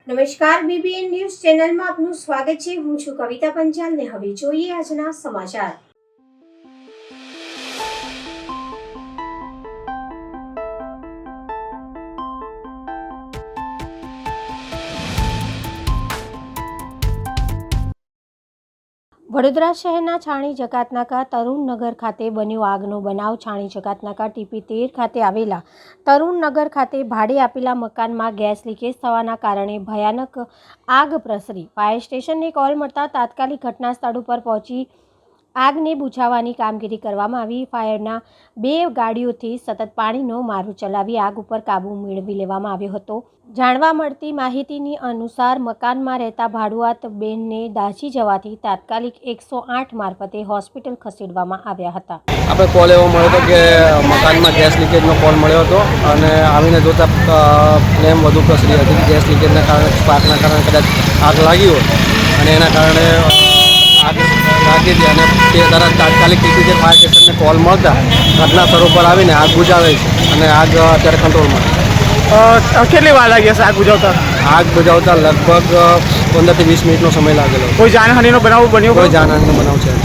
નમસ્કાર, BBN news ચેનલમાં આપનું સ્વાગત છે। હું છું કવિતા પંચાલ ને હવે જોઈએ આજના સમાચાર। વડોદરા શહેરના છાણી જકાતનાકા તરુણનગર ખાતે બન્યો આગનો બનાવ। છાણી જકાતનાકા TP13 ખાતે આવેલા તરુણનગર ખાતે ભાડે આપેલા મકાનમાં ગેસ લીકેજ થવાના કારણે ભયાનક આગ પ્રસરી। ફાયર સ્ટેશનને કોલ મળતા તાત્કાલિક ઘટના સ્થળ ઉપર પહોંચી આગને બુઝાવવાની કામગીરી કરવામાં આવી। ફાયરના 2 ગાડીઓથી સતત પાણીનો મારો ચલાવી આગ ઉપર કાબૂ મેળવી લેવામાં આવ્યો હતો। જાણવા મળતી માહિતીની અનુસાર મકાનમાં રહેતા ભાડુઆત બેનને દાઝી જવાથી તાત્કાલિક 108 મારફતે હોસ્પિટલ ખસેડવામાં આવ્યા હતા। આપણે કોલ એવો મળ્યો હતો કે મકાનમાં ગેસ લીકેજનો કોલ મળ્યો હતો અને આવીને જોતા ફ્લેમ વધુ પ્રસરી હતી। ગેસ લીકેજના કારણે સ્પાર્કના કારણે કદાચ આગ લાગી હોય અને એના કારણે આગ લાગી હતી અને તે તરત તાત્કાલિક TP13 ફાયર સ્ટેશનને કોલ મળતા ઘટના સ્થળ ઉપર આવીને આગ બુઝાવે છે અને આગ અત્યારે કંટ્રોલમાં છે। કેટલી વાર લાગી હશે આગ બુઝાવતા? આગ બુઝાવતા લગભગ 15 થી 20 મિનિટનો સમય લાગેલો। કોઈ જાનહાનિનો બનાવ બન્યો? કોઈ જાનહાનિનો બનાવ છે।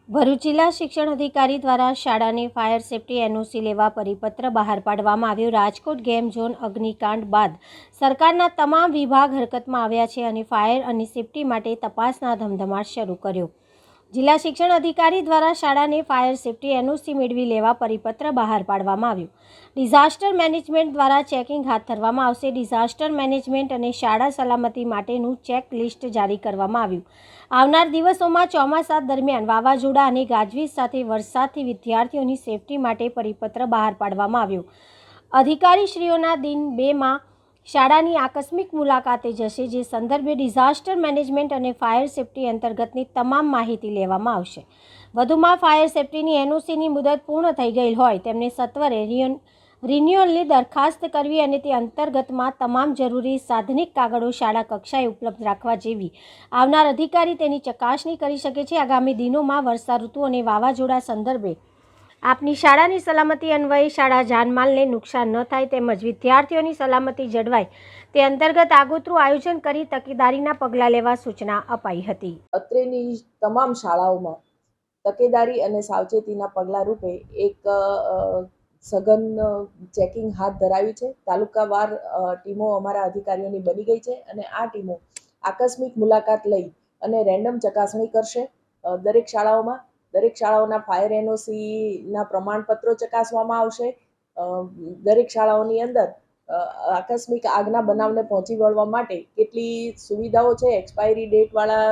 ભરૂચ જિલ્લા શિક્ષણ અધિકારી દ્વારા શાળાને ફાયર સેફટી NOC લેવા પરિપત્ર બહાર પાડવામાં આવ્યો। રાજકોટ ગેમ ઝોન અગ્નિકાંડ બાદ સરકારના તમામ વિભાગ હરકતમાં આવ્યા છે અને ફાયર અને સેફટી માટે તપાસના ધમધમાટ શરૂ કર્યો। જિલ્લા શિક્ષણ અધિકારી દ્વારા શાળાને ફાયર સેફટી NOC મેળવી લેવા પરિપત્ર બહાર પાડવામાં આવ્યો। ડિઝાસ્ટર મેનેજમેન્ટ દ્વારા ચેકિંગ હાથ ધરવામાં આવશે। ડિઝાસ્ટર મેનેજમેન્ટ અને શાળા સલામતી માટેનું ચેક લિસ્ટ જારી કરવામાં આવ્યું। આવનાર દિવસોમાં ચોમાસા દરમિયાન વાવાઝોડા અને ગાજવીજ સાથે વરસાદથી વિદ્યાર્થીઓની સેફટી માટે પરિપત્ર બહાર પાડવામાં આવ્યો। અધિકારીશ્રીઓના દિન 2માં શાળાની આકસ્મિક મુલાકાતે જશે, જે સંદર્ભે ડિઝાસ્ટર મેનેજમેન્ટ અને ફાયર સેફટી અંતર્ગતની તમામ માહિતી લેવામાં આવશે। વધુમાં ફાયર સેફટીની NOCની મુદત પૂર્ણ થઈ ગઈ હોય તેમને સત્વરે રિન્યુઅલની દરખાસ્ત કરવી અને તે અંતર્ગતમાં તમામ જરૂરી સાધનિક કાગળો શાળા કક્ષાએ ઉપલબ્ધ રાખવા જેવી આવનાર અધિકારી તેની ચકાસણી કરી શકે છે। આગામી દિનોમાં વર્ષા ઋતુ અને વાવાઝોડા સંદર્ભે આપની શાળાની સલામતી અન્વયે શાળા જાનમાલને નુકસાન ન થાય તેમજ વિદ્યાર્થીઓની સલામતી જળવાય તે અંતર્ગત આગોતરું આયોજન કરી તકેદારીના પગલાં લેવા સૂચના અપાઈ હતી। અત્રેની તમામ શાળાઓમાં તકેદારી અને સાવચેતીના પગલાં રૂપે એક સઘન ચેકિંગ હાથ ધરાયું છે। તાલુકાવાર ટીમો અમારા અધિકારીઓની બની ગઈ છે અને આ ટીમો આકસ્મિક મુલાકાત લઈ અને રેન્ડમ ચકાસણી કરશે। દરેક શાળાઓના ફાયર NOCના પ્રમાણપત્રો ચકાસવામાં આવશે। દરેક શાળાઓની અંદર આકસ્મિક આગના બનાવને પહોંચી વળવા માટે કેટલી સુવિધાઓ છે, એક્સપાયરી ડેટવાળા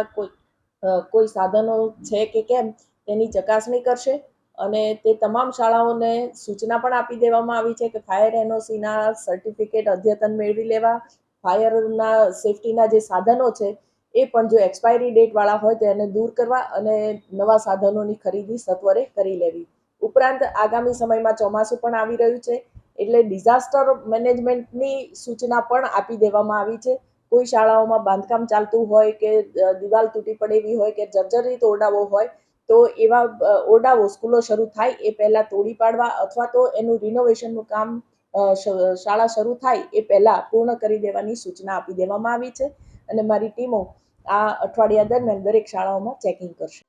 કોઈ સાધનો છે કે કેમ તેની ચકાસણી કરશે અને તે તમામ શાળાઓને સૂચના પણ આપી દેવામાં આવી છે કે ફાયર NOCના સર્ટિફિકેટ અદ્યતન મેળવી લેવા। ફાયરના સેફટીના જે સાધનો છે એ પણ જો એક્સપાયરી ડેટવાળા હોય તેને દૂર કરવા અને નવા સાધનોની ખરીદી સત્વરે કરી લેવી। ઉપરાંત આગામી સમયમાં ચોમાસું પણ આવી રહ્યું છે એટલે ડિઝાસ્ટર મેનેજમેન્ટની સૂચના પણ આપી દેવામાં આવી છે। કોઈ શાળાઓમાં બાંધકામ ચાલતું હોય કે દિવાલ તૂટી પડેલી હોય કે જર્જરિત ઓરડાઓ હોય તો એવા ઓરડાઓ સ્કૂલો શરૂ થાય એ પહેલાં તોડી પાડવા અથવા તો એનું રિનોવેશનનું કામ શાળા શરૂ થાય એ પહેલાં પૂર્ણ કરી દેવાની સૂચના આપી દેવામાં આવી છે અને મારી ટીમો આ અઠવાડિયા દરમિયાન દરેક શાળાઓમાં ચેકિંગ કરશે.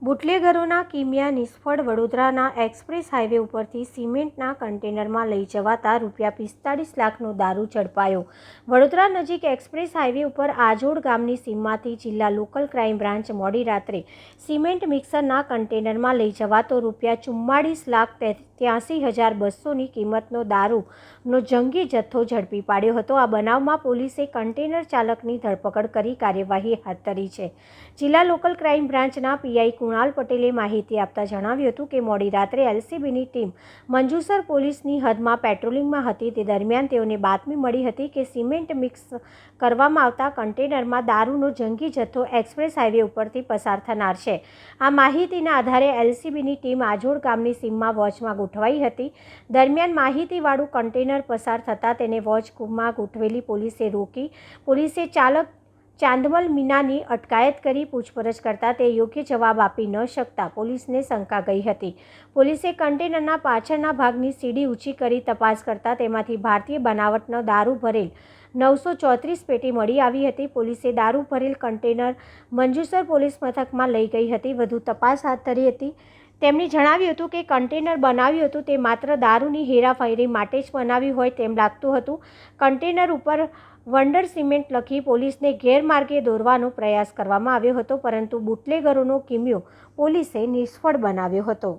બુટલેગરોના કિમિયા નિષ્ફળ. વડોદરાના એક્સપ્રેસ હાઈવે ઉપરથી સિમેન્ટના કન્ટેનરમાં લઈ જવાતા ₹45 લાખનો દારૂ ઝડપાયો. વડોદરા નજીક એક્સપ્રેસ હાઈવે ઉપર આજોડ ગામની સીમમાંથી જિલ્લા લોકલ ક્રાઇમ બ્રાન્ચ મોડી રાત્રે સિમેન્ટ મિક્સરના કન્ટેનરમાં લઈ જવાતો ₹44,83,200ની કિંમતનો દારૂનો જંગી જથ્થો ઝડપી પાડ્યો હતો. આ બનાવમાં પોલીસે કન્ટેનર ચાલકની ધરપકડ કરી કાર્યવાહી હાથ ધરી છે. જિલ્લા લોકલ ક્રાઇમ બ્રાન્ચના પીઆઈ કુણાલ પટેલે માહિતી આપતા જણાવ્યું હતું કે મોડી રાત્રે એલસીબીની ટીમ મંજુસર પોલીસની હદમાં પેટ્રોલિંગમાં હતી. તે દરમિયાન તેઓને બાતમી મળી હતી કે સિમેન્ટ મિક્સ કરવામાં આવતા કન્ટેનરમાં દારૂનો જંગી જથ્થો એક્સપ્રેસ હાઈવે ઉપરથી પસાર થનાર છે. આ માહિતીના આધારે એલસીબીની ટીમ આજોડ ગામની સીમમાં વોચમાં ગોઠવાઈ હતી. દરમિયાન માહિતીવાળું કન્ટેનર પસાર થતાં તેને વોચમાં ગોઠવેલી પોલીસે રોકી. પોલીસે ચાલક ચાંદમલ મીનાની અટકાયત કરી પૂછપરછ કરતા તે યોગ્ય જવાબ આપી ન શકતા પોલીસને શંકા ગઈ હતી. પોલીસે કન્ટેનરના પાછળના ભાગની સીડી ઊંચી કરી તપાસ કરતા તેમાંથી ભારતીય બનાવટનો દારૂ ભરેલ 934 પેટી મળી આવી હતી. પોલીસે દારૂ ભરેલ કન્ટેનર મંજુસર પોલીસ મથકમાં લઈ ગઈ હતી. વધુ તપાસ હાથ ધરી હતી. તેમણે જણાવ્યું હતું કે કન્ટેનર બનાવ્યું હતું તે માત્ર દારૂની હેરાફેરી માટે જ બનાવ્યું હોય તેમ લાગતું હતું. કન્ટેનર ઉપર વંડર સિમેન્ટ લખી પોલીસને ગેરમાર્ગે દોરવાનો પ્રયાસ કરવામાં આવ્યો હતો, પરંતુ બુટલેગરોનો કિમિયો પોલીસે નિષ્ફળ બનાવ્યો હતો.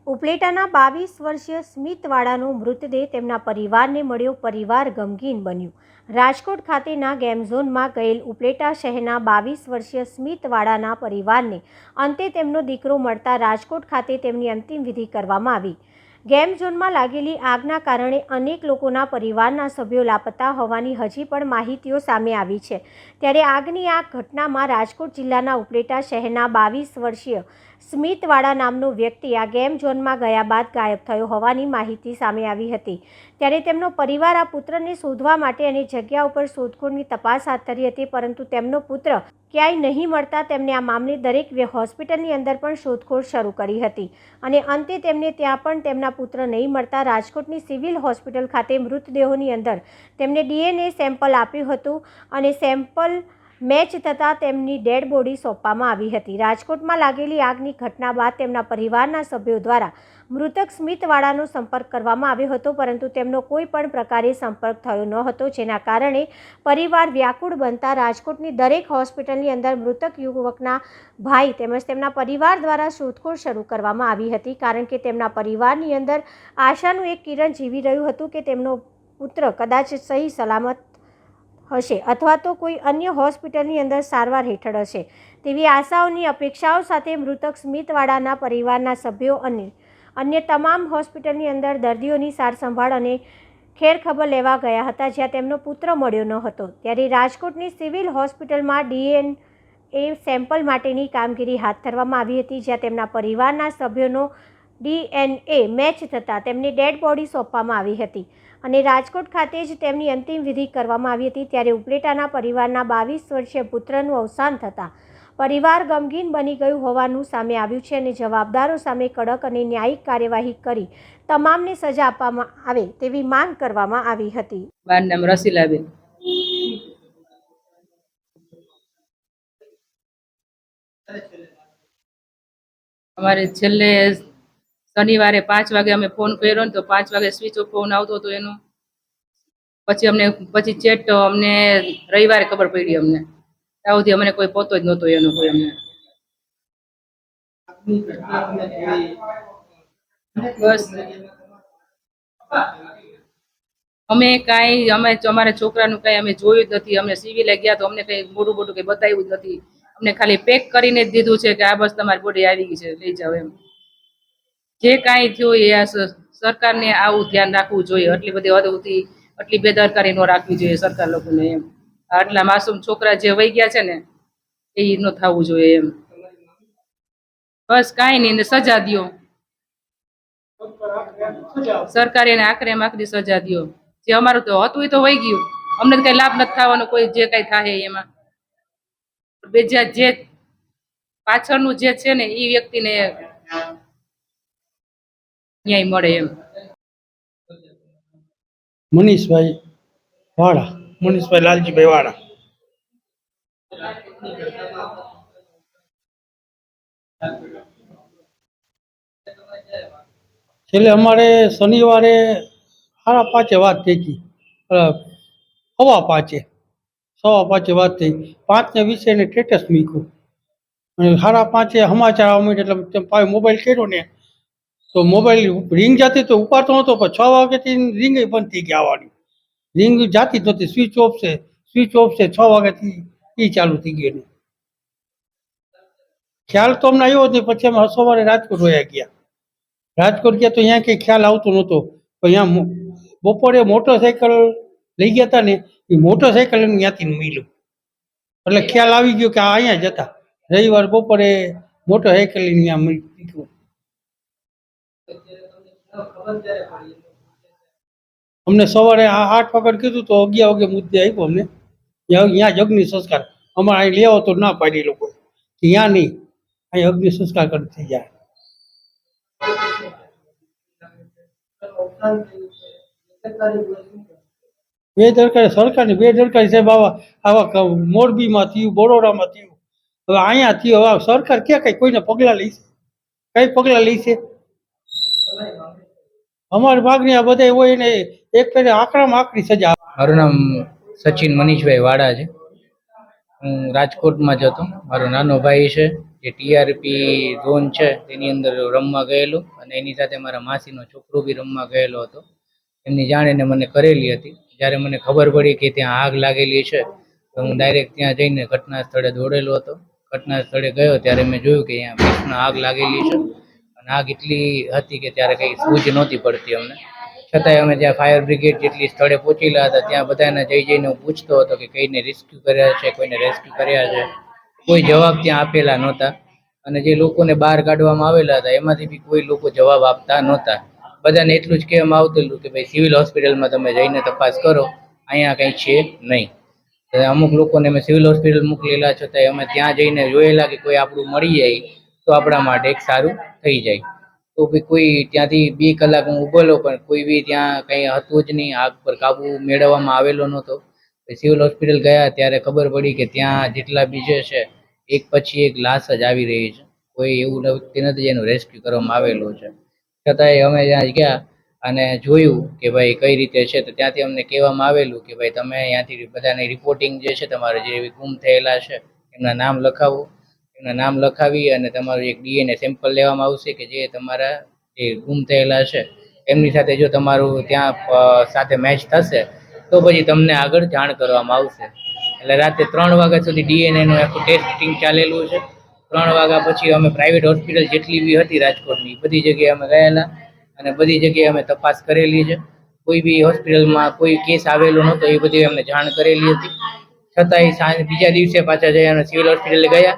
ઉપલેટાના 22 વર્ષીય સ્મિતવાળાનો મૃતદેહ તેમના પરિવારને મળ્યો. પરિવાર ગમગીન બન્યું. રાજકોટ ખાતેના ગેમ ઝોનમાં ગયેલ ઉપલેટા શહેરના 22 વર્ષીય સ્મિતવાળાના પરિવારને અંતે તેમનો દીકરો મળતા રાજકોટ ખાતે તેમની અંતિમ વિધિ કરવામાં આવી. ગેમ ઝોનમાં લાગેલી આગના કારણે અનેક લોકોના પરિવારના સભ્યો લાપતા હોવાની હજી પણ માહિતીઓ સામે આવી છે. ત્યારે આગની આ ઘટનામાં રાજકોટ જિલ્લાના ઉપલેટા શહેરના 22 વર્ષીય સ્મિતવાળા નામનો વ્યક્તિ આ ગેમ ઝોનમાં ગયા બાદ ગાયબ થયો હોવાની માહિતી સામે આવી હતી. ત્યારે તેમનો પરિવાર આ પુત્રને શોધવા માટે અને જગ્યા ઉપર શોધખોળની તપાસ હાથ ધરી હતી, પરંતુ તેમનો પુત્ર ક્યાંય નહીં મળતા તેમને આ મામલે દરેક હોસ્પિટલની અંદર પણ શોધખોળ શરૂ કરી હતી અને અંતે તેમને ત્યાં પણ તેમના પુત્ર નહીં મળતા રાજકોટની સિવિલ હોસ્પિટલ ખાતે મૃતદેહોની અંદર તેમને ડીએનએ સેમ્પલ આપ્યું હતું અને સેમ્પલ મેચ થતાં તેમની ડેડ બોડી સોંપવામાં આવી હતી. રાજકોટમાં લાગેલી આગની ઘટના બાદ તેમના પરિવારના સભ્યો દ્વારા મૃતક સ્મિતવાળાનો સંપર્ક કરવામાં આવ્યો હતો, પરંતુ તેમનો કોઈ પણ પ્રકારે સંપર્ક થયો ન હતો, જેના કારણે પરિવાર વ્યાકુળ બનતા રાજકોટની દરેક હોસ્પિટલની અંદર મૃતક યુવકના ભાઈ તેમજ તેમના પરિવાર દ્વારા શોધખોળ શરૂ કરવામાં આવી હતી, કારણ કે તેમના પરિવારની અંદર આશાનું એક કિરણ જીવી રહ્યું હતું કે તેમનો પુત્ર કદાચ સહી સલામત હશે અથવા તો કોઈ અન્ય હોસ્પિટલની અંદર સારવાર હેઠળ હશે તેવી આશાઓની અપેક્ષાઓ સાથે મૃતક સ્મિતવાળાના પરિવારના સભ્યો અને અન્ય તમામ હોસ્પિટલની અંદર દર્દીઓની સારસંભાળ અને ખેરખબર લેવા ગયા હતા, જ્યાં તેમનો પુત્ર મળ્યો ન હતો. ત્યારે રાજકોટની સિવિલ હોસ્પિટલમાં ડીએનએ સેમ્પલ માટેની કામગીરી હાથ ધરવામાં આવી હતી, જ્યાં તેમના પરિવારના સભ્યોનો ડીએનએ મેચ થતાં તેમને ડેડ બોડી સોંપવામાં આવી હતી અને રાજકોટ ખાતે જ તેમની અંતિમ વિધિ કરવામાં આવી હતી. ત્યારે ઉપલેટાના પરિવારના 22 વર્ષીય પુત્રનું અવસાન થતાં પરિવાર ગમગીન બની ગયું હોવાનું સામે આવ્યું છે અને જવાબદારો સામે કડક અને ન્યાયિક કાર્યવાહી કરી તમામને સજા આપવામાં આવે તેવી માંગ કરવામાં આવી હતી. મારું નામ રસીલાબેન. અમારે છેલ્લે શનિવારે 5 વાગે અમે ફોન કર્યો ને તો 5 વાગે સ્વિચ ઓફ ફોન આવતો હતો એનો. પછી ચેટ અમને રવિવારે ખબર પડી. અમને ત્યાં સુધી અમને કોઈ પોતો જ નહોતો એનો કોઈ. અમને બસ અમે કાંઈ અમારા છોકરાનું કાંઈ અમે જોયું જ નથી. અમે સિવિલે ગયા તો અમને કંઈ મોટું કંઈ બતાવ્યું જ નથી. અમને ખાલી પેક કરીને જ દીધું છે કે આ બસ તમારી બોડી આવી ગઈ છે, લઈ જાઓ એમ. જે કાંઈ થયું એ આ સરકારને આવું ધ્યાન રાખવું જોઈએ. આટલી બધી હદ સુધી આટલી બેદરકારી ન રાખવી જોઈએ સરકાર લોકોને એમ. આટલા માસૂમ છોકરા જે વહી ગયા છે ને એ ન થવું જોઈએ એમ. બસ કાંઈ નહીં, સજા દ્યો સરકારે, એને આખરે આખરી સજા દ્યો. જે અમારું તો હતું એ તો વહી ગયું, અમને કઈ લાભ નથી થવાનો કોઈ જે કઈ થાય એમાં. જે પાછળનું જે છે ને એ વ્યક્તિને ન્યાય મળે એમ. મનીષભાઈ વાળા. મનીષભાઈ લાલજીભાઈ વાળા. છેલ્લે અમારે શનિવારે 5:30 વાત થઈ હતી. 5:15 વાત થઈ. 5:20 એને સ્ટેટસ મૂક્યું અને 5:30 સમાચાર આવવા માંડ્યા એટલે પાછો મોબાઈલ કર્યો ને તો મોબાઈલ રિંગ જતી તો ઉપાડતો નહોતો, પણ 6 વાગ્યાથી રિંગ બંધ થઈ ગઈ આવવાની. રિંગ જાતી જ નહોતી, સ્વિચ ઓફ છે 6 વાગ્યાથી એ ચાલુ થઈ ગઈ. ખ્યાલ તો અમને આવ્યો જ નહીં. પછી અમે સવારે રાજકોટ વયા ગયા. રાજકોટ ગયા તો અહીંયા કંઈ ખ્યાલ આવતો નહોતો. પણ અહીંયા બપોરે મોટરસાઇકલ લઈ ગયા હતા ને, એ મોટરસાઇકલ એમ ત્યાંથી મળ્યું એટલે ખ્યાલ આવી ગયો કે આ અહીંયા જ હતા. રવિવાર બપોરે મોટરસાઇકલ ત્યાં મળ્યું. અમને સવારે 8 વાગે કીધું તો 11 વાગે મુદ્દે આવ્યો અમને. ત્યાં જ અગ્નિ સંસ્કાર અમારે અહીં લેવો તો ના પાડી લોકો, ત્યાં નહીં, અહીં અગ્નિ સંસ્કાર કરી થઈ જાય. સરકારની બેદરકારી સાહેબ. આવા મોરબીમાં થયું, બરોડામાં થયું, હવે અહીંયા થયું. હવે સરકાર ક્યાં કઈ કોઈને પગલાં લઈ છે? કઈ પગલાં લઈ છે? અમારી માગણી આ બધા હોય ને એક ફેરે આકરામાં આકરી સજા. મારું નામ સચિન મનીષભાઈ વાડા છે. હું રાજકોટમાં જ હતો. મારો નાનો ભાઈ છે જે ટીઆરપી ઝોન છે તેની અંદર રમવા ગયેલો અને એની સાથે મારા માસીનો છોકરો બી રમવા ગયેલો હતો. એમની જાણ એને મને કરેલી હતી. જ્યારે મને ખબર પડી કે ત્યાં આગ લાગેલી છે તો હું ડાયરેક્ટ ત્યાં જઈને ઘટના સ્થળે દોડેલો હતો. ઘટના સ્થળે ગયો ત્યારે મેં જોયું કે અહીંયા ભીષણ આગ લાગેલી છે અને આગ એટલી હતી કે ત્યારે કંઈ સૂઝ નહોતી પડતી અમને. છતાંય અમે ત્યાં ફાયર બ્રિગેડ જેટલી સ્થળે પહોંચેલા હતા ત્યાં બધાને જઈને હું પૂછતો હતો કે કઈને રેસ્ક્યુ કર્યા છે, કોઈને રેસ્ક્યુ કર્યા છે. કોઈ જવાબ ત્યાં આપેલા નહોતા અને જે લોકોને બહાર કાઢવામાં આવેલા હતા એમાંથી બી કોઈ લોકો જવાબ આપતા નહોતા. બધાને એટલું જ કહેવામાં આવતું હતું કે ભાઈ સિવિલ હોસ્પિટલમાં તમે જઈને તપાસ કરો, અહીંયા કંઈ છે નહીં. અમુક લોકોને અમે સિવિલ હોસ્પિટલ મોકલેલા છતાંય અમે ત્યાં જઈને જોયેલા કે કોઈ આપણું મળી જાય તો આપણા માટે એક સારું થઈ જાય. તો બી કોઈ ત્યાંથી 2 કલાક હું ઊભેલો પણ કોઈ બી ત્યાં કંઈ હતું જ નહીં. આગ પર કાબુ મેળવવામાં આવેલો નહોતો. સિવિલ હોસ્પિટલ ગયા ત્યારે ખબર પડી કે ત્યાં જેટલા બી જે છે એક પછી એક લાશ જ આવી રહી છે. કોઈ એવું વ્યક્તિ નથી જેનું રેસ્ક્યુ કરવામાં આવેલું છે. છતાંય અમે ત્યાં ગયા અને જોયું કે ભાઈ કઈ રીતે છે તો ત્યાંથી અમને કહેવામાં આવેલું કે ભાઈ તમે ત્યાંથી બધાની રિપોર્ટિંગ જે છે તમારે જે ગુમ થયેલા છે એમના નામ લખાવો. એમના નામ લખાવી અને તમારું એક DNA સેમ્પલ લેવામાં આવશે કે જે તમારા જે ગુમ થયેલા છે એમની સાથે જો તમારું ત્યાં સાથે મેચ થશે તો પછી તમને આગળ જાણ કરવામાં આવશે. એટલે રાતે 3 વાગ્યા સુધી DNA નું આખું ટેસ્ટિંગ ચાલેલું છે. 3 વાગ્યા પછી અમે પ્રાઇવેટ હોસ્પિટલ જેટલી બી હતી રાજકોટની બધી જગ્યાએ અમે ગયેલા અને બધી જગ્યાએ અમે તપાસ કરેલી છે. કોઈ બી હોસ્પિટલમાં કોઈ કેસ આવેલો નહોતો એ બધી અમને જાણ કરેલી હતી. છતાંય બીજા દિવસે પાછા જઈ અને સિવિલ હોસ્પિટલે ગયા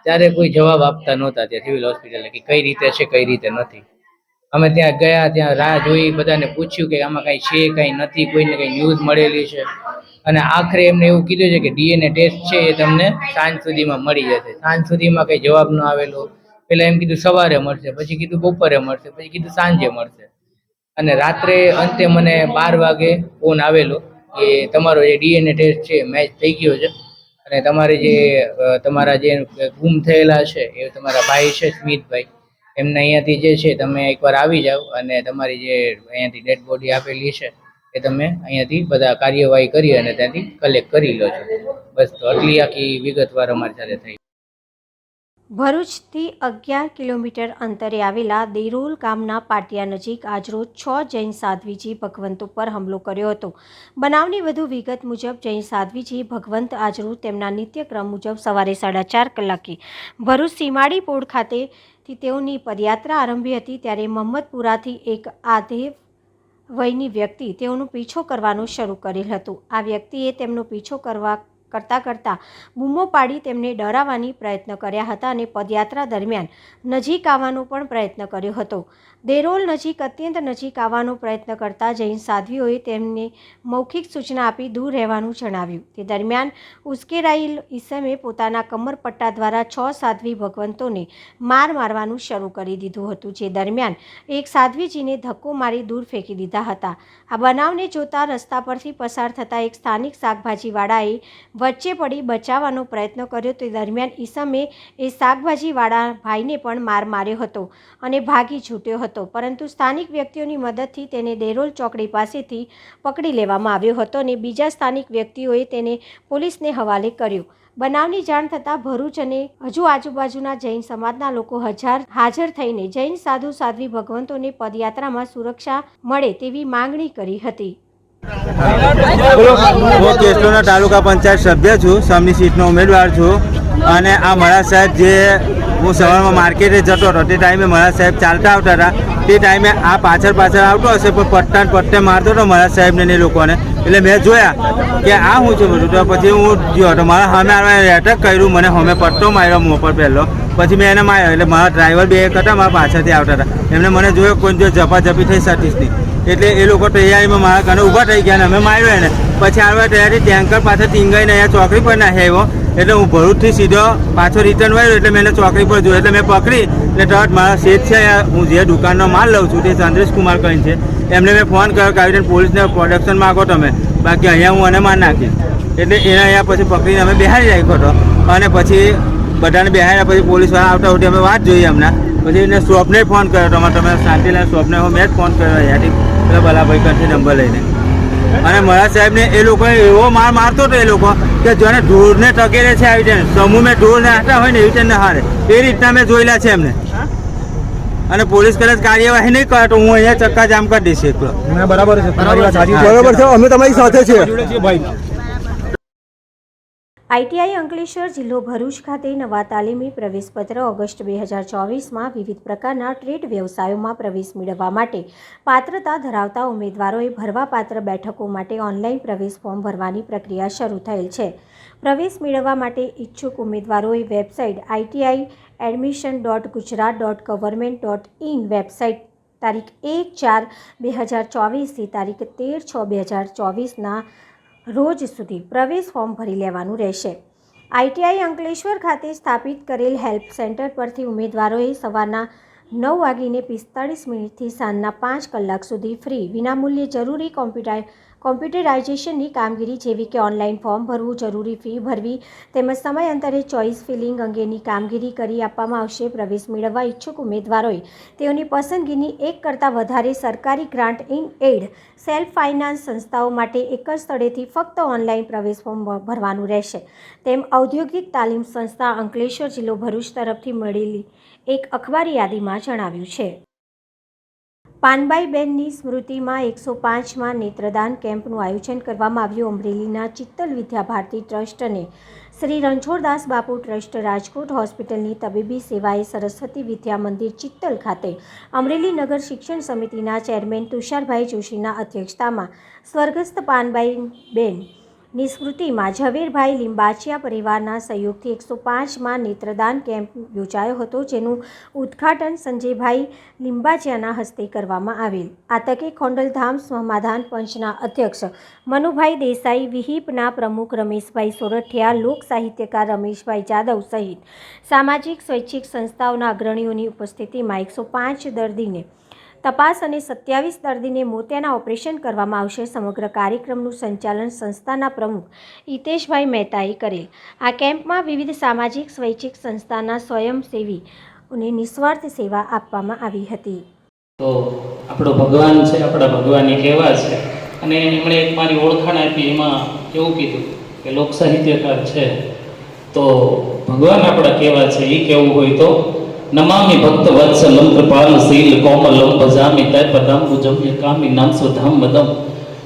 ત્યારે કોઈ જવાબ આપતા નહોતા ત્યાં સિવિલ હોસ્પિટલે કે કઈ રીતે છે કઈ રીતે નથી. અમે ત્યાં ગયા, ત્યાં રાહ જોઈ, બધાને પૂછ્યું કે આમાં કંઈ છે કંઈ નથી, કોઈને કંઈ ન્યૂઝ મળેલી છે અને આખરે એમને એવું કીધું છે કે DNA ટેસ્ટ છે એ તમને સાંજ સુધીમાં મળી જશે. સાંજ સુધીમાં કંઈ જવાબ ન આવેલો. પહેલાં એમ કીધું સવારે મળશે, પછી કીધું બપોરે મળશે, પછી કીધું સાંજે મળશે અને રાત્રે અંતે મને 12 વાગે ફોન આવેલો કે તમારો જે DNA ટેસ્ટ છે મેચ થઈ ગયો છે અને તમારા જે ગુમ થયેલા છે એ તમારા ભાઈ છે સ્મિતભાઈ, એમને અહીંયાથી જે છે તમે એકવાર આવી જાઓ અને તમારી જે અહીંયાથી ડેડ બોડી આપેલી છે એ તમે અહીંયાથી બધા કાર્યવાહી કરી અને ત્યાંથી કલેક્ટ કરી લો છો. બસ તો આટલી આખી વિગતવાર અમારી સાથે થઈ. ભરૂચથી 11 કિલોમીટર અંતરે આવેલા દેરોલ ગામના પાટિયા નજીક આજરોજ 6 જૈન સાધ્વીજી ભગવંત ઉપર હુમલો કર્યો હતો. બનાવની વધુ વિગત મુજબ જૈન સાધ્વીજી ભગવંત આજરોજ તેમના નિત્યક્રમ મુજબ સવારે 4:30 કલાકે ભરૂચ સીમાડી પોળ ખાતેથી તેઓની પદયાત્રા આરંભી હતી ત્યારે મહમ્મદપુરાથી એક આધેવ વયની વ્યક્તિ તેઓનો પીછો કરવાનું શરૂ કરેલ હતું. આ વ્યક્તિએ તેમનો પીછો કરવા કરતાં બૂમો પાડી તેમને ડરાવવાની પ્રયત્ન કર્યા હતા અને પદયાત્રા દરમિયાન નજીક આવવાનો પણ પ્રયત્ન કર્યો હતો. દેરોલ નજીક અત્યંત નજીક આવવાનો પ્રયત્ન કરતા જૈન સાધ્વીઓએ તેમને મૌખિક સૂચના આપી દૂર રહેવાનું જણાવ્યું. તે દરમિયાન ઉશ્કેરાયેલ ઈસમે પોતાના કમરપટ્ટા દ્વારા 6 સાધ્વી ભગવંતોને મારવાનું શરૂ કરી દીધું હતું, જે દરમિયાન એક સાધ્વીજીને ધક્કો મારી દૂર ફેંકી દીધા હતા. આ બનાવને જોતા રસ્તા પરથી પસાર થતા એક સ્થાનિક શાકભાજીવાળાએ વચ્ચે પડી બચાવવાનો પ્રયત્ન કર્યો. તે દરમિયાન ઈસમે એ શાકભાજીવાળા ભાઈને પણ માર્યો હતો અને ભાગી છૂટ્યો હતો, પરંતુ સ્થાનિક વ્યક્તિઓની મદદથી તેને દેરોલ ચોકડી પાસેથી પકડી લેવામાં આવ્યો હતો અને બીજા સ્થાનિક વ્યક્તિઓએ તેને પોલીસને હવાલે કર્યો. બનાવની જાણ થતાં ભરૂચ અને હજુ આજુબાજુના જૈન સમાજના લોકો હાજર થઈને જૈન સાધુ સાધ્વી ભગવંતોને પદયાત્રામાં સુરક્ષા મળે તેવી માંગણી કરી હતી. હું કેશોદના તાલુકા પંચાયત સભ્ય છું, સમની સીટનો ઉમેદવાર છું. અને આ મહારાજ સાહેબ જે હું સવારમાં માર્કેટે જતો હતો તે ટાઈમે મહારાજ સાહેબ ચાલતા આવતા હતા. તે ટાઈમે આ પાછળ આવતો હશે પણ પટ્ટે મારતો હતો મહારાજ સાહેબને ને લોકોને. એટલે મેં જોયા કે આ શું છે બધું. તો પછી હું ગયો હતો, મારા સામે આવવા એટેક કર્યું, મને સામે પટ્ટો માર્યો મોં પર પહેલો. પછી મેં એને માર્યો. એટલે મારા ડ્રાઈવર બે એક હતા, મારા પાછળથી આવતા હતા. એમને મને જોયો કોઈ જો ઝપાઝપી થઈ શકીશ નહીં. એટલે એ લોકો તૈયારીમાં મારા કાને ઊભા થઈ ગયા અને અમે માર્યો એને. પછી આવવા તૈયારી ટેન્કર પાછળ ટીંગાઈને અહીંયા ચોકડી પર નાખી આવ્યો. એટલે હું ભરૂચથી સીધો પાછો રિટર્ન વાળ્યો. એટલે મેં એને ચોકડી પર જોયું. એટલે મેં પકડી. એટલે તરત મારા શેઠ છે, હું જે દુકાનનો માલ લઉં છું તે ચંદ્રેશ કુમાર કરીને છે, એમને મેં ફોન કર્યો કે આવી રીતે પોલીસને પ્રોટેક્શન માગો તમે, બાકી અહીંયા હું એને માર નાખીશ. એટલે એને અહીંયા પછી પકડીને અમે બેહાડી રાખ્યો હતો. અને પછી બધાને બેહાડ્યા. પછી પોલીસવાળા આવતા હોતી અમે વાત જોઈએ એમના. પછી એને શોપને ફોન કર્યો હતો, તમે શાંતિલાલ શોપને મેં જ ફોન કર્યો અહીંયાથી પેલા બલાભાઈ કંઠી નંબર લઈને. અને મહારાજ સાહેબને એ લોકોએ એવો મારતો હતો એ લોકો કે જેને ઢોરને ટકેરે છે આવી રીતે સમૂહ મેં ઢોરને હાથા હોય ને એવી રીતે હારે એ રીતના મેં જોયેલા છે એમને. અને પોલીસ કદાચ કાર્યવાહી નહીં કરે તો હું અહીંયા ચક્કાજામ કરી દઈશ એકલો. બરાબર છે, બરાબર છે, અમે તમારી સાથે છીએ ભાઈ. આઈટીઆઈ અંકલેશ્વર જિલ્લો ભરૂચ ખાતે નવા તાલીમી પ્રવેશપત્ર ઓગસ્ટ 2024માં વિવિધ પ્રકારના ટ્રેડ વ્યવસાયોમાં પ્રવેશ મેળવવા માટે પાત્રતા ધરાવતા ઉમેદવારોએ ભરવાપાત્ર બેઠકો માટે ઓનલાઈન પ્રવેશ ફોર્મ ભરવાની પ્રક્રિયા શરૂ થયેલ છે. પ્રવેશ મેળવવા માટે ઈચ્છુક ઉમેદવારોએ વેબસાઇટ ITI.gujarat.government.in વેબસાઇટ તારીખ 1/4/2024થી તારીખ 13/6/2024ના રોજ સુધી પ્રવેશ ફોર્મ ભરી લેવાનું રહેશે. આઈટીઆઈ અંકલેશ્વર ખાતે સ્થાપિત કરેલ હેલ્પ સેન્ટર પરથી ઉમેદવારોએ સવારના 9:45થી સાંજના 5 કલાક સુધી ફ્રી વિનામૂલ્યે જરૂરી કોમ્પ્યુટરાઇઝેશનની કામગીરી જેવી કે ઓનલાઈન ફોર્મ ભરવું, જરૂરી ફી ભરવી તેમજ સમયાંતરે ચોઇસ ફિલિંગ અંગેની કામગીરી કરી આપવામાં આવશે. પ્રવેશ મેળવવા ઈચ્છુક ઉમેદવારોએ તેઓની પસંદગીની એક કરતાં વધારે સરકારી grant in aid self finance સંસ્થાઓ માટે એક જ સ્થળેથી ફક્ત ઓનલાઈન પ્રવેશ ફોર્મ ભરવાનું રહેશે તેમ ઔદ્યોગિક તાલીમ સંસ્થા અંકલેશ્વર જિલ્લો ભરૂચ તરફથી મળેલી એક અખબારી યાદીમાં જણાવ્યું છે. પાનબાઈબેનની સ્મૃતિમાં 105માં નેત્રદાન કેમ્પનું આયોજન કરવામાં આવ્યું. અમરેલીના ચિત્તલ વિદ્યાભારતી ટ્રસ્ટ અને શ્રી રણછોડદાસ બાપુ ટ્રસ્ટ રાજકોટ હોસ્પિટલની તબીબી સેવાએ સરસ્વતી વિદ્યા મંદિર ચિત્તલ ખાતે અમરેલી નગર શિક્ષણ સમિતિના ચેરમેન તુષારભાઈ જોશીના અધ્યક્ષતામાં સ્વર્ગસ્થ પાનબાઈબેનની સ્મૃતિમાં ઝવેરભાઈ લિંબાચિયા પરિવારના સહયોગથી 105માં નેત્રદાન કેમ્પ યોજાયો હતો, જેનું ઉદ્ઘાટન સંજયભાઈ લિંબાચિયાના હસ્તે કરવામાં આવેલ. આ તકે ખોંડલધામ સમાધાન પંચના અધ્યક્ષ મનુભાઈ દેસાઈ, વિહિપના પ્રમુખ રમેશભાઈ સોરઠિયા, લોક સાહિત્યકાર રમેશભાઈ જાદવ સહિત સામાજિક સ્વૈચ્છિક સંસ્થાઓના અગ્રણીઓની ઉપસ્થિતિમાં 105 દર્દીને તપાસ અને 27 દર્દીને મોતિયાના ઓપરેશન કરવામાં આવશે. સમગ્ર કાર્યક્રમનું સંચાલન સંસ્થાના પ્રમુખ હિતેશભાઈ મહેતાએ કરેલ. આ કેમ્પમાં વિવિધ સામાજિક સ્વૈચ્છિક સંસ્થાના સ્વયંસેવી અને નિસ્વાર્થ સેવા આપવામાં આવી હતી. તો આપણો ભગવાન છે, આપણા ભગવાન એક એવા છે. અને એમણે એક મારી ઓળખાણ આપી, એમાં એવું કીધું કે લોક સાહિત્યકાર છે તો ભગવાન આપણા કેવા છે એ કેવું હોય તો નમામિ ભક્ત વત્સલમ કૃપાલ શીલ કોમલમ ભજામિ તય પદામ્બુજમ યકામિ નામ સુધામ વદમ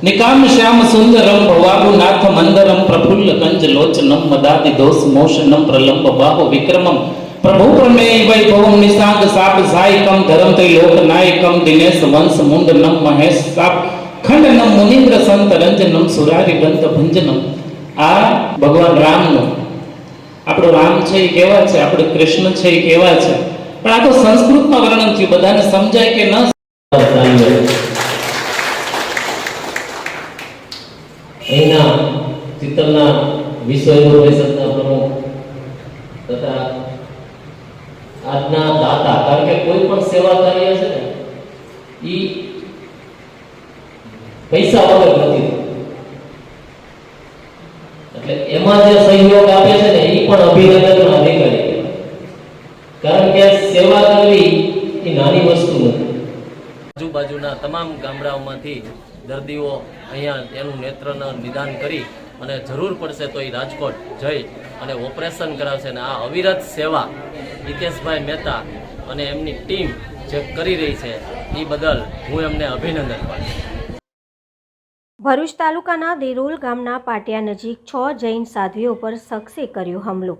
નિકામ શ્યામ સુંદરમ ભવાગુ નાથ મંદરમ પ્રફુલ્લ કંજ લોચનમ મદાદિ દોષ મોશનમ પ્રલંબ બાહુ વિક્રમમ પ્રભુ પ્રમેય વૈભવમ નિષાદ સાપ સાયકમ ધરમ ત્રિલોક નાયકમ દિનેશ વંશ મુંડનમ મહેશ સાપ ખંડનમ મુનિન્દ્ર સંત રંજનમ સુરારી ગ્રંથ ભંજનમ આ ભગવાન રામનો, આપણો રામ છે એ કેવા છે, આપણો કૃષ્ણ છે એ કેવા છે, પણ આ તો સંસ્કૃતમાં વર્ણન થયું, બધાને સમજાય કે ન સમજાય. અહીંના ચિત્તલના વિશ્વ હિન્દુ પરિષદના પ્રમુખ તથા આજના દાતા, કારણ કે કોઈ પણ સેવા કાર્ય છે ને એ પૈસા વગર નથી, એટલે એમાં જે સહયોગ આપે છે ને એ પણ અભિનંદનના અધિકારી, કારણ કે સેવા કરવી એ નાની વસ્તુ નથી. આજુબાજુના તમામ ગામડાઓમાંથી દર્દીઓ અહીંયા એનું નેત્રનું નિદાન કરી અને જરૂર પડશે તો એ રાજકોટ જઈ અને ઓપરેશન કરાવશે. અને આ અવિરત સેવા હિતેશભાઈ મહેતા અને એમની ટીમ જે કરી રહી છે એ બદલ હું એમને અભિનંદન પાઠવું. ભરૂચ તાલુકાના દેરોલ ગામના પાટિયા નજીક 6 જૈન સાધ્વીઓ પર શખ્સે કર્યો હુમલો.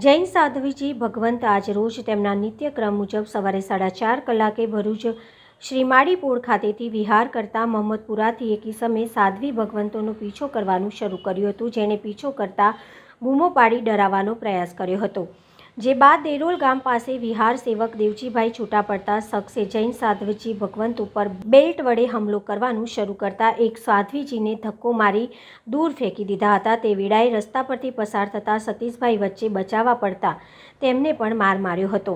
જૈન સાધ્વીજી ભગવંત આજરોજ તેમના નિત્યક્રમ મુજબ સવારે 4:30 કલાકે ભરૂચ શ્રીમાળીપોળ ખાતેથી વિહાર કરતા મહમ્મદપુરાથી એક ઈસમે સાધ્વી ભગવંતોનો પીછો કરવાનું શરૂ કર્યું હતું, જેણે પીછો કરતા બૂમો પાડી ડરાવવાનો પ્રયાસ કર્યો હતો. જે બાદ દેરોલ ગામ પાસે વિહાર સેવક દેવજીભાઈ છૂટા પડતા શખ્સે જૈન સાધ્વીજી ભગવંત ઉપર બેલ્ટ વડે હુમલો કરવાનું શરૂ કરતા એક સાધ્વીજીને ધક્કો મારી દૂર ફેંકી દીધા હતા. તે વેળાએ રસ્તા પરથી પસાર થતા સતીશભાઈ વચ્ચે બચાવવા પડતા તેમને પણ માર માર્યો હતો,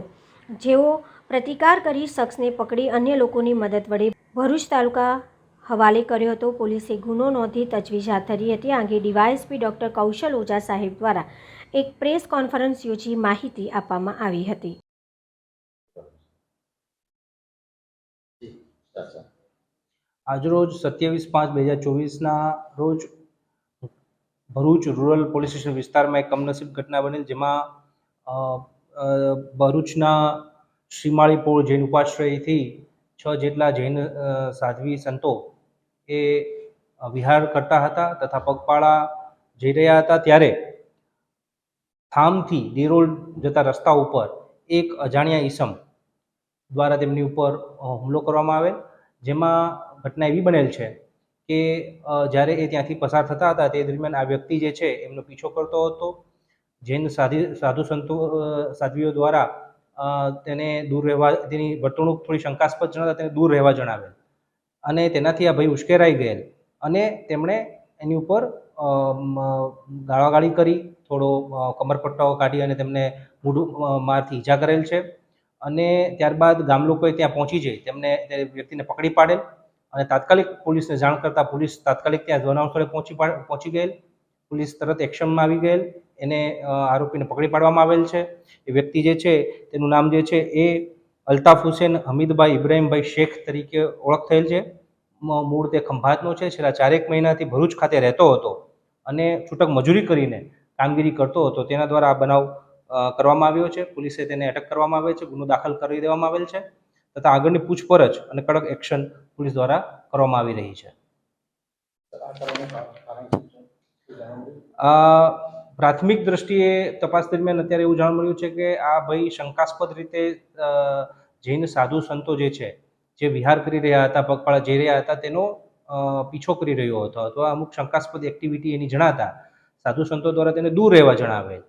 જેઓ પ્રતિકાર કરી શખ્સને પકડી અન્ય લોકોની મદદ વડે ભરૂચ તાલુકા હવાલે કર્યો હતો. પોલીસે ગુનો નોંધી તજવીજ હાથ ધરી હતી. આ અંગે ડીવાયએસપી ડોક્ટર કૌશલ ઓઝા સાહેબ દ્વારા એક પ્રેસ કોન્ફરન્સ યોજી માહિતી આપવામાં આવી હતી. આજરોજ 27/5/2024ના રોજ ભરૂચ રૂરલ પોલીસ સ્ટેશન વિસ્તારમાં એક કમનસીબ ઘટના બનેલ, જેમાં ભરૂચના શ્રીમાળીપોળ જૈન ઉપાશ્રયથી 6 જેટલા જૈન સાધ્વી સંતો એ વિહાર કરતા હતા તથા પગપાળા જઈ રહ્યા હતા, ત્યારે થામથી દેરોલ જતા રસ્તા ઉપર એક અજાણ્યા ઈસમ દ્વારા તેમની ઉપર હુમલો કરવામાં આવેલ. જેમાં ઘટના એવી બનેલ છે કે જ્યારે એ ત્યાંથી પસાર થતા હતા તે દરમિયાન આ વ્યક્તિ જે છે એમનો પીછો કરતો હતો. જૈન સાધુ સંતો સાધ્વીઓ દ્વારા તેને દૂર રહેવા, તેની વર્તણૂક થોડી શંકાસ્પદ જણાતા તેને દૂર રહેવા જણાવેલ અને તેનાથી આ ભાઈ ઉશ્કેરાઈ ગયેલ અને તેમણે એની ઉપર ગાળાગાળી કરી, થોડો કમરપટ્ટાઓ કાઢી અને તેમને મૂઢું મારથી ઈજા કરેલ છે. અને ત્યારબાદ ગામ લોકોએ ત્યાં પહોંચી જઈ તેમને તે વ્યક્તિને પકડી પાડેલ અને તાત્કાલિક પોલીસને જાણ કરતાં પોલીસ તાત્કાલિક ત્યાં બનાવ સ્થળે પહોંચી ગયેલ. પોલીસ તરત એક્શનમાં આવી ગયેલ, એને આરોપીને પકડી પાડવામાં આવેલ છે. એ વ્યક્તિ જે છે તેનું નામ જે છે એ અલ્તાફ હુસેન હમીદભાઈ ઇબ્રાહીમભાઈ શેખ તરીકે ઓળખ થયેલ છે. મૂળ તે ખંભાતનો છે. છેલ્લા 4 મહિનાથી ભરૂચ ખાતે રહેતો હતો અને છૂટક મજૂરી કરીને કામગીરી કરતો હતો. તેના દ્વારા આ બનાવ કરવામાં આવ્યો છે. પોલીસે તેને અટક કરવામાં આવે છે, ગુનો દાખલ કરી દેવામાં આવેલ છે તથા આગળની પૂછપરછ અને કડક એક્શન પોલીસ દ્વારા કરવામાં આવી રહી છે. પ્રાથમિક દ્રષ્ટિએ તપાસ દરમિયાન અત્યારે એવું જાણવા મળ્યું છે કે આ ભાઈ શંકાસ્પદ રીતે જૈન સાધુ સંતો જે છે જે વિહાર કરી રહ્યા હતા, પગપાળા જઈ રહ્યા હતા, તેનો પીછો કરી રહ્યો હતો અથવા અમુક શંકાસ્પદ એક્ટિવિટી એની જણાતા સાધુ સંતો દ્વારા તેને દૂર રહેવા જણાવેલ.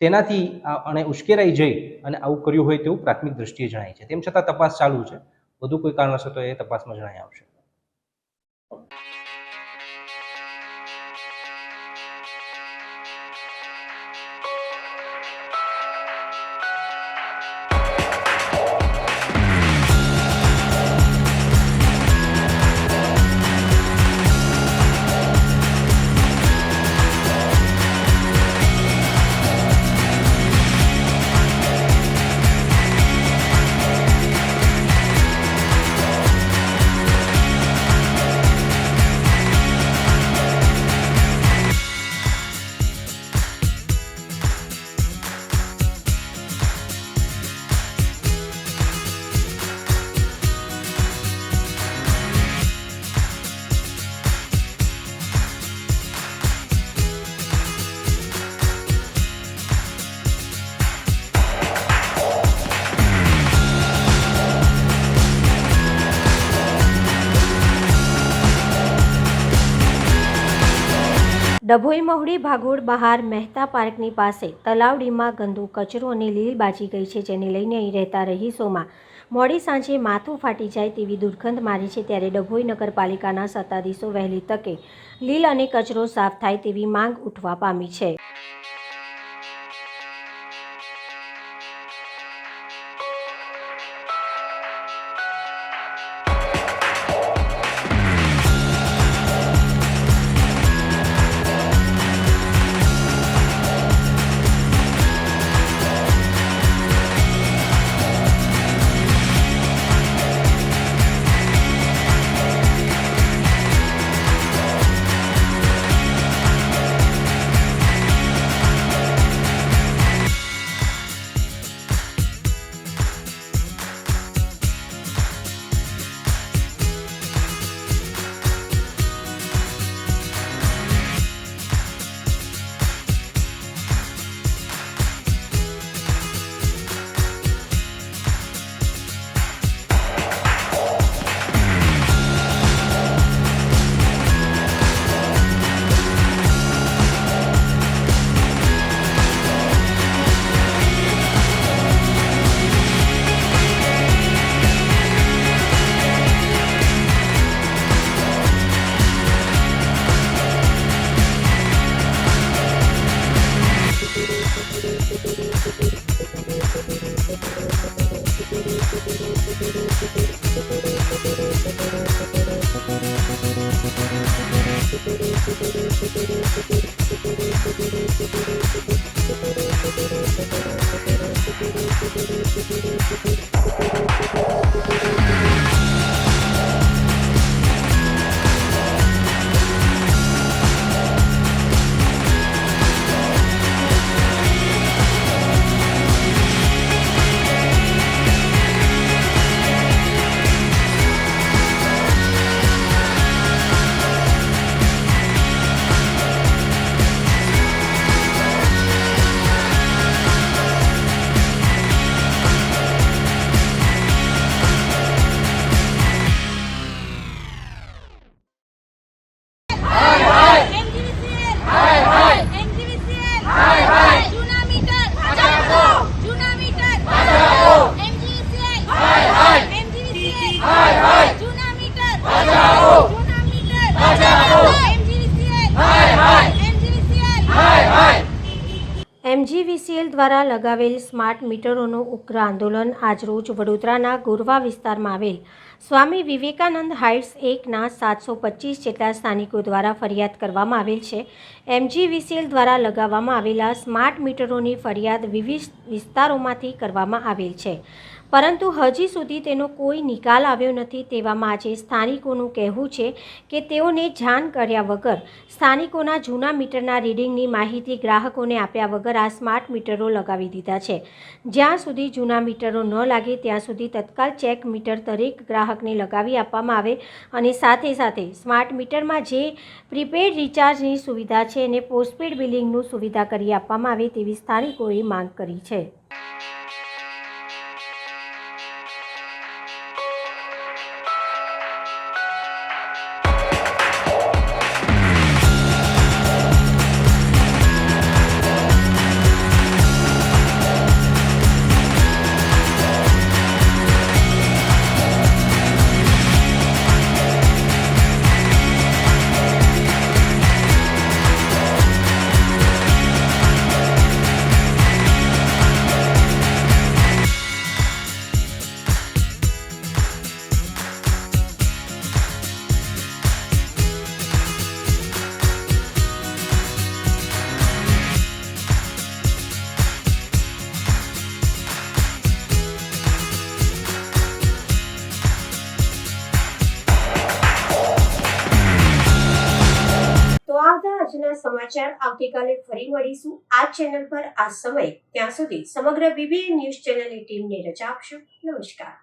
તેનાથી અને ઉશ્કેરાઈ જઈ અને આવું કર્યું હોય તેવું પ્રાથમિક દ્રષ્ટિએ જણાય છે. તેમ છતાં તપાસ ચાલુ છે. વધુ કોઈ કારણસર તો એ તપાસમાં જણાઈ આવશે. ડભોઈ મહુડી ભાગોળ બહાર મહેતા પાર્કની પાસે તલાવડીમાં ગંદુ કચરો અને લીલ બાજી ગઈ છે, જેને લઈને અહીં રહેતા રહીશોમાં મોડી સાંજે માથું ફાટી જાય તેવી દુર્ગંધ મારી છે। ત્યારે ડભોઈ નગરપાલિકાના સત્તાધીશો વહેલી તકે લીલ અને કચરો સાફ થાય તેવી માંગ ઉઠવા પામી છે। MGVCL દ્વારા લગાવેલ સ્માર્ટ મીટરોનું ઉગ્ર આંદોલન આજરોજ વડોદરાના ગોરવા વિસ્તારમાં આવેલ સ્વામી વિવેકાનંદ હાઇટ્સ 1ના 725 જેટલા સ્થાનિકો દ્વારા ફરિયાદ કરવામાં આવેલ છે। MGVCL દ્વારા લગાવવામાં આવેલા સ્માર્ટ મીટરોની ફરિયાદ વિવિધ વિસ્તારોમાંથી કરવામાં આવેલ છે, પરંતુ હજી સુધી તેનો કોઈ નિકાલ આવ્યો નથી। તેવામાં આજે સ્થાનિકોનું કહેવું છે કે તેઓને જાણ કર્યા વગર સ્થાનિકોના જૂના મીટરના રીડિંગની માહિતી ગ્રાહકોને આપ્યા વગર આ સ્માર્ટ મીટરો લગાવી દીધા છે। જ્યાં સુધી જૂના મીટરો ન લાગે ત્યાં સુધી તત્કાલ ચેક મીટર દરેક ગ્રાહકને લગાવી આપવામાં આવે અને સાથે સાથે સ્માર્ટ મીટરમાં જે પ્રીપેડ રિચાર્જની સુવિધા છે અને પોસ્ટપેડ બિલિંગનું સુવિધા કરી આપવામાં આવે તેવી સ્થાનિકોએ માંગ કરી છે। આજના સમાચાર આવતીકાલે ફરી મળીશું આ ચેનલ પર આ સમય। ત્યાં સુધી સમગ્ર BBN ન્યૂઝ ચેનલની ટીમને રજા આપશો। નમસ્કાર।